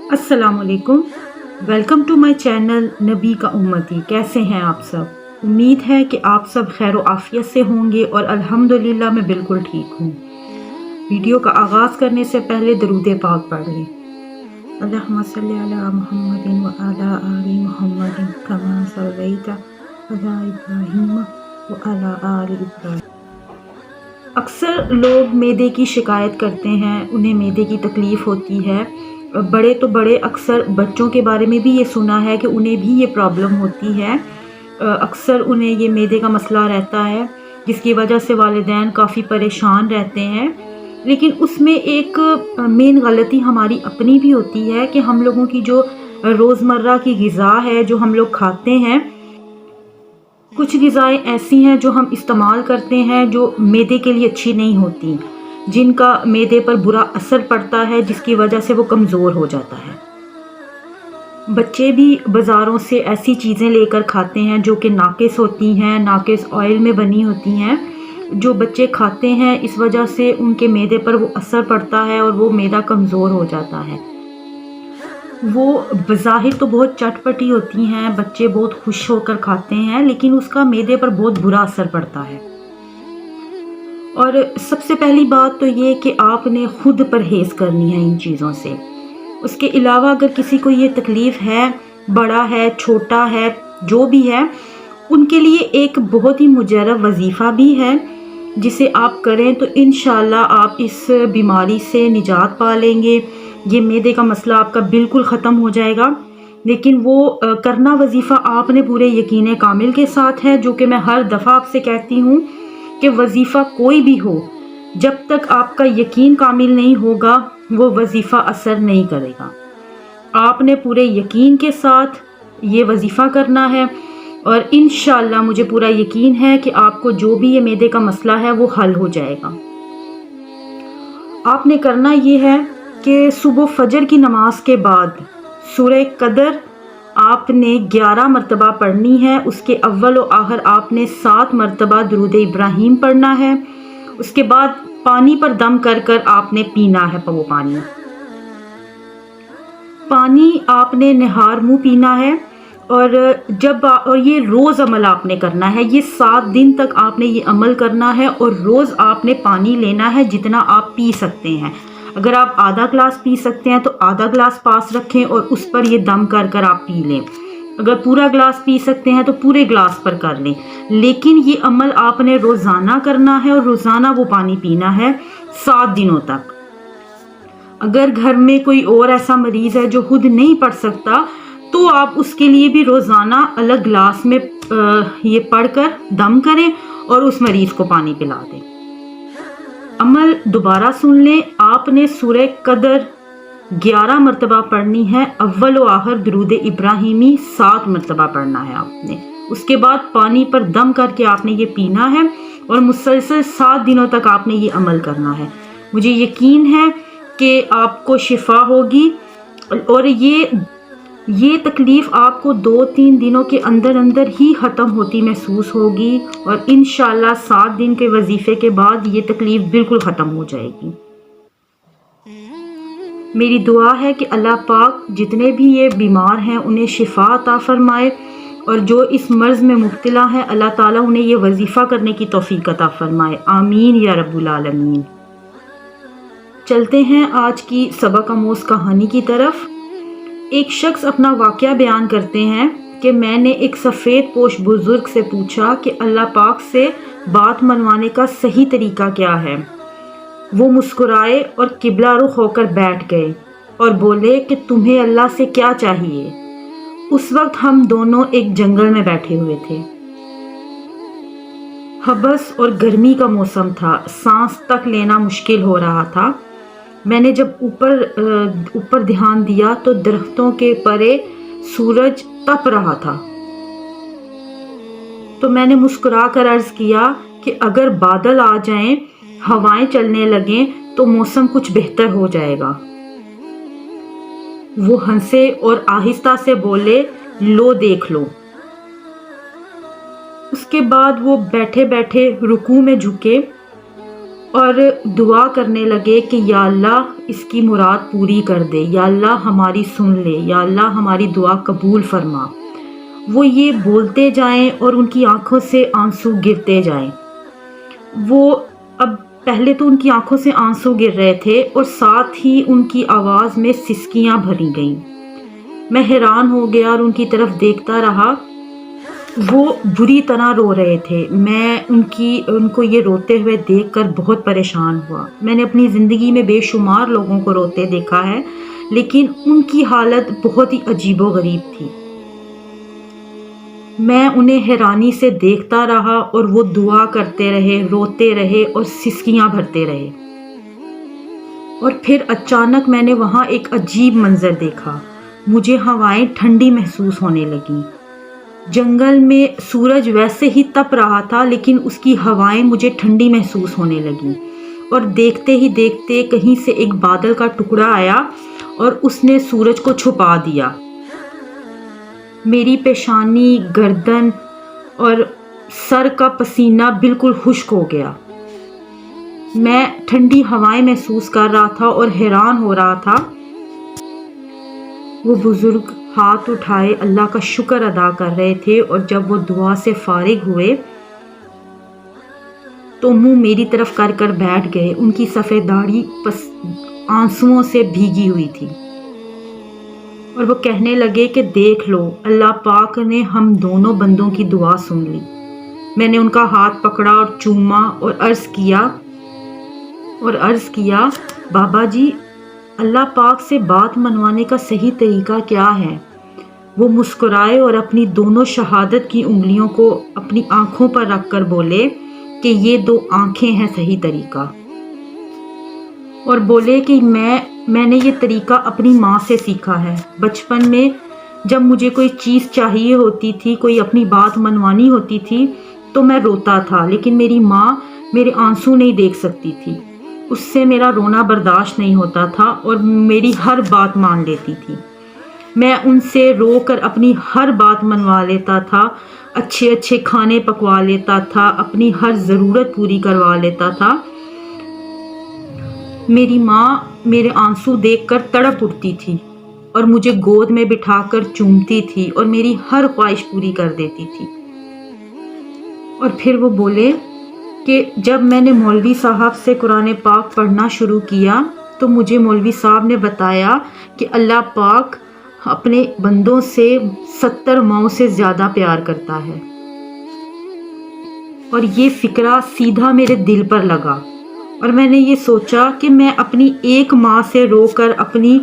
अस्सलाम वालेकुम। Welcome to my channel नबी का उम्मती। कैसे हैं आप सब? उम्मीद है कि आप सब खैर व आफियत से होंगे और अल्हम्दुलिल्लाह मैं बिल्कुल ठीक हूँ। वीडियो का आगाज़ करने से पहले दरूद पाक पढ़ लें। अल्लाहुम्मा सल्ली अला मुहम्मदिन व अला आलि मुहम्मदिन कमा सल्लैता अला इब्राहीम व अला आलि इब्राहीम। अक्सर लोग मैदे की शिकायत करते हैं, उन्हें मैदे की तकलीफ़ होती है। बड़े तो बड़े, अक्सर बच्चों के बारे में भी ये सुना है कि उन्हें भी ये प्रॉब्लम होती है। अक्सर उन्हें ये मैदे का मसला रहता है, जिसकी वजह से वालिदैन काफ़ी परेशान रहते हैं। लेकिन उसमें एक मेन गलती हमारी अपनी भी होती है कि हम लोगों की जो रोज़मर्रा की ग़िज़ा है, जो हम लोग खाते हैं, कुछ ग़िज़ाएँ ऐसी हैं जो हम इस्तेमाल करते हैं जो मैदे के लिए अच्छी नहीं होती, जिनका मैदे पर बुरा असर पड़ता है, जिसकी वजह से वो कमज़ोर हो जाता है। बच्चे भी बाज़ारों से ऐसी चीज़ें लेकर खाते हैं जो कि नाकिस होती हैं, नाकिस ऑयल में बनी होती हैं। जो बच्चे खाते हैं, इस वजह से उनके मैदे पर वो असर पड़ता है और वो मैदा कमज़ोर हो जाता है। वो बज़ाहिर तो बहुत चटपटी होती हैं, बच्चे बहुत खुश होकर खाते हैं, लेकिन उसका मैदे पर बहुत बुरा असर पड़ता है। और सबसे पहली बात तो ये कि आपने ख़ुद परहेज़ करनी है इन चीज़ों से। उसके अलावा अगर किसी को ये तकलीफ़ है, बड़ा है, छोटा है, जो भी है, उनके लिए एक बहुत ही मुजर्रब वजीफ़ा भी है, जिसे आप करें तो इंशाअल्लाह आप इस बीमारी से निजात पा लेंगे। ये मैदे का मसला आपका बिल्कुल ख़त्म हो जाएगा। लेकिन वो करना वजीफ़ा आपने पूरे यकीन कामिल के साथ है, जो कि मैं हर दफ़ा आपसे कहती हूँ कि वजीफ़ा कोई भी हो, जब तक आपका यकीन कामिल नहीं होगा वो वजीफ़ा असर नहीं करेगा। आपने पूरे यकीन के साथ ये वजीफ़ा करना है और इंशाअल्लाह मुझे पूरा यकीन है कि आपको जो भी ये मैदे का मसला है वो हल हो जाएगा। आपने करना ये है कि सुबह फजर की नमाज के बाद सूरह कदर आपने 11 मरतबा पढ़नी है। उसके अव्वल व आखिर आपने 7 मरतबा दुरूद इब्राहीम पढ़ना है। उसके बाद पानी पर दम कर कर आपने पीना है। वो पानी आपने निहार मुँह पीना है और ये रोज़ अमल आपने करना है। ये 7 दिन तक आपने ये अमल करना है और रोज़ आपने पानी लेना है जितना आप पी सकते हैं। अगर आप आधा ग्लास पी सकते हैं तो आधा ग्लास पास रखें और उस पर ये दम कर कर आप पी लें। अगर पूरा ग्लास पी सकते हैं तो पूरे ग्लास पर कर लें। लेकिन ये अमल आपने रोज़ाना करना है और रोज़ाना वो पानी पीना है 7 दिनों तक। अगर घर में कोई और ऐसा मरीज़ है जो खुद नहीं पढ़ सकता, तो आप उसके लिए भी रोज़ाना अलग ग्लास में ये पढ़कर दम करें और उस मरीज़ को पानी पिला दें। अमल दोबारा सुन लें। आपने सूरह कदर 11 मरतबा पढ़नी है। अव्वल व आखिर दुरूद इब्राहीमी 7 मरतबा पढ़ना है आपने। उसके बाद पानी पर दम करके आपने ये पीना है और मुसलसल 7 दिनों तक आपने ये अमल करना है। मुझे यकीन है कि आपको शिफा होगी और ये तकलीफ़ आपको 2-3 दिनों के अंदर अंदर ही ख़त्म होती महसूस होगी और इंशाअल्लाह 7 दिन के वजीफ़े के बाद ये तकलीफ़ बिल्कुल ख़त्म हो जाएगी। मेरी दुआ है कि अल्लाह पाक जितने भी ये बीमार हैं उन्हें शिफा अता फ़रमाए और जो इस मर्ज़ में मुब्तला हैं अल्लाह ताला उन्हें ये वजीफ़ा करने की तौफ़ीक़ अता फ़रमाए। आमीन या रब्बुल आलमीन। चलते हैं आज की सबक आमूज़ कहानी की तरफ। एक शख्स अपना वाक़या बयान करते हैं कि मैंने एक सफ़ेद पोश बुज़ुर्ग से पूछा कि अल्लाह पाक से बात मनवाने का सही तरीका क्या है। वो मुस्कुराए और किबला रुख होकर बैठ गए और बोले कि तुम्हें अल्लाह से क्या चाहिए। उस वक्त हम दोनों एक जंगल में बैठे हुए थे। हबस और गर्मी का मौसम था, सांस तक लेना मुश्किल हो रहा था। मैंने जब ऊपर ध्यान दिया तो दरख्तों के परे सूरज तप रहा था। तो मैंने मुस्कुरा कर अर्ज़ किया कि अगर बादल आ जाएं, हवाएं चलने लगें तो मौसम कुछ बेहतर हो जाएगा। वो हंसे और आहिस्ता से बोले, लो देख लो। اس کے بعد وہ بیٹھے بیٹھے رکوع میں جھکے اور دعا کرنے لگے کہ یا اللہ اس کی مراد پوری کر دے، یا اللہ ہماری سن لے، یا اللہ ہماری دعا قبول فرما۔ وہ یہ بولتے جائیں اور ان کی آنکھوں سے آنسو گرتے جائیں۔ وہ اب پہلے تو ان کی آنکھوں سے آنسو گر رہے تھے اور ساتھ ہی ان کی آواز میں سسکیاں بھری گئیں۔ میں حیران ہو گیا اور ان کی طرف دیکھتا رہا۔ وہ بری طرح رو رہے تھے۔ میں ان کو یہ روتے ہوئے دیکھ کر بہت پریشان ہوا۔ میں نے اپنی زندگی میں بے شمار لوگوں کو روتے دیکھا ہے، لیکن ان کی حالت بہت ہی عجیب و غریب تھی۔ میں انہیں حیرانی سے دیکھتا رہا اور وہ دعا کرتے رہے، روتے رہے اور سسکیاں بھرتے رہے۔ اور پھر اچانک میں نے وہاں ایک عجیب منظر دیکھا۔ مجھے ہوائیں ٹھنڈی محسوس ہونے لگیں۔ جنگل میں سورج ویسے ہی تپ رہا تھا، لیکن اس کی ہوائیں مجھے ٹھنڈی محسوس ہونے لگیں۔ اور دیکھتے ہی دیکھتے کہیں سے ایک بادل کا ٹکڑا آیا اور اس نے سورج کو چھپا دیا۔ میری پیشانی، گردن اور سر کا پسینہ بالکل خشک ہو گیا۔ میں ٹھنڈی ہوائیں محسوس کر رہا تھا اور حیران ہو رہا تھا۔ وہ بزرگ ہاتھ اٹھائے اللہ کا شکر ادا کر رہے تھے، اور جب وہ دعا سے فارغ ہوئے تو منہ میری طرف کر کر بیٹھ گئے۔ ان کی سفید داڑھی آنسوؤں سے بھیگی ہوئی تھی، اور وہ کہنے لگے کہ دیکھ لو، اللہ پاک نے ہم دونوں بندوں کی دعا سن لی۔ میں نے ان کا ہاتھ پکڑا اور چوما اور عرض کیا بابا جی، اللہ پاک سے بات منوانے کا صحیح طریقہ کیا ہے؟ وہ مسکرائے اور اپنی دونوں شہادت کی انگلیوں کو اپنی آنکھوں پر رکھ کر بولے کہ یہ 2 آنکھیں ہیں صحیح طریقہ، اور بولے کہ میں نے یہ طریقہ اپنی ماں سے سیکھا ہے۔ بچپن میں جب مجھے کوئی چیز چاہیے ہوتی تھی، کوئی اپنی بات منوانی ہوتی تھی، تو میں روتا تھا، لیکن میری ماں میرے آنسو نہیں دیکھ سکتی تھی۔ اس سے میرا رونا برداشت نہیں ہوتا تھا اور میری ہر بات مان لیتی تھی۔ میں ان سے رو کر اپنی ہر بات منوا لیتا تھا، اچھے اچھے کھانے پکوا لیتا تھا، اپنی ہر ضرورت پوری کروا لیتا تھا۔ میری ماں میرے آنسو دیکھ کر تڑپ اٹھتی تھی اور مجھے گود میں بٹھا کر چومتی تھی اور میری ہر خواہش پوری کر دیتی تھی۔ اور پھر وہ بولے کہ جب میں نے مولوی صاحب سے قرآن پاک پڑھنا شروع کیا تو مجھے مولوی صاحب نے بتایا کہ اللہ پاک اپنے بندوں سے 70 ماؤں سے زیادہ پیار کرتا ہے، اور یہ فکرہ سیدھا میرے دل پر لگا، اور میں نے یہ سوچا کہ میں اپنی ایک ماں سے رو کر اپنی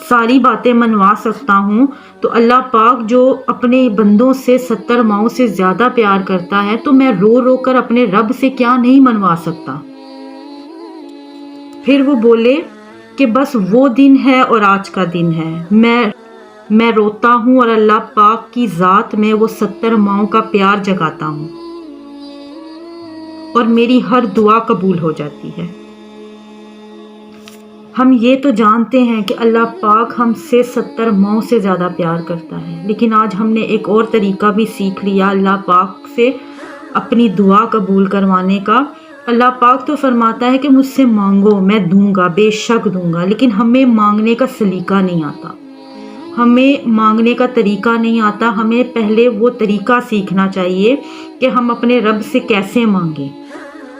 ساری باتیں منوا سکتا ہوں، تو اللہ پاک جو اپنے بندوں سے 70 ماؤں سے زیادہ پیار کرتا ہے، تو میں رو رو کر اپنے رب سے کیا نہیں منوا سکتا۔ پھر وہ بولے کہ بس وہ دن ہے اور آج کا دن ہے، میں روتا ہوں اور اللہ پاک کی ذات میں وہ 70 ماؤں کا پیار جگاتا ہوں، اور میری ہر دعا قبول ہو جاتی ہے۔ ہم یہ تو جانتے ہیں کہ اللہ پاک ہم سے 70 ماؤں سے زیادہ پیار کرتا ہے، لیکن آج ہم نے ایک اور طریقہ بھی سیکھ لیا اللہ پاک سے اپنی دعا قبول کروانے کا۔ اللہ پاک تو فرماتا ہے کہ مجھ سے مانگو میں دوں گا، بے شک دوں گا، لیکن ہمیں مانگنے کا سلیقہ نہیں آتا، ہمیں مانگنے کا طریقہ نہیں آتا۔ ہمیں پہلے وہ طریقہ سیکھنا چاہیے کہ ہم اپنے رب سے کیسے مانگیں،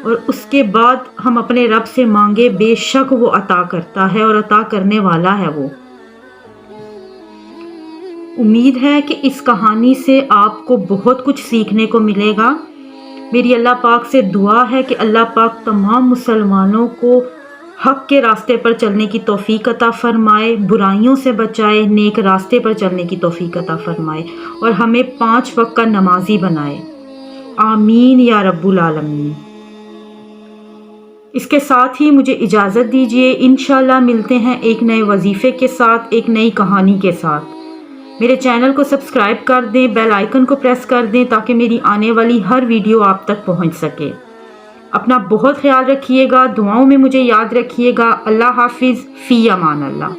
اور اس کے بعد ہم اپنے رب سے مانگے، بے شک وہ عطا کرتا ہے اور عطا کرنے والا ہے وہ۔ امید ہے کہ اس کہانی سے آپ کو بہت کچھ سیکھنے کو ملے گا۔ میری اللہ پاک سے دعا ہے کہ اللہ پاک تمام مسلمانوں کو حق کے راستے پر چلنے کی توفیق عطا فرمائے، برائیوں سے بچائے، نیک راستے پر چلنے کی توفیق عطا فرمائے، اور ہمیں 5 وقت کا نمازی بنائے۔ آمین یا رب العالمین۔ اس کے ساتھ ہی مجھے اجازت دیجیے، انشاءاللہ ملتے ہیں ایک نئے وظیفے کے ساتھ، ایک نئی کہانی کے ساتھ۔ میرے چینل کو سبسکرائب کر دیں، بیل آئیکن کو پریس کر دیں تاکہ میری آنے والی ہر ویڈیو آپ تک پہنچ سکے۔ اپنا بہت خیال رکھیے گا، دعاؤں میں مجھے یاد رکھیے گا۔ اللہ حافظ، فی امان اللہ۔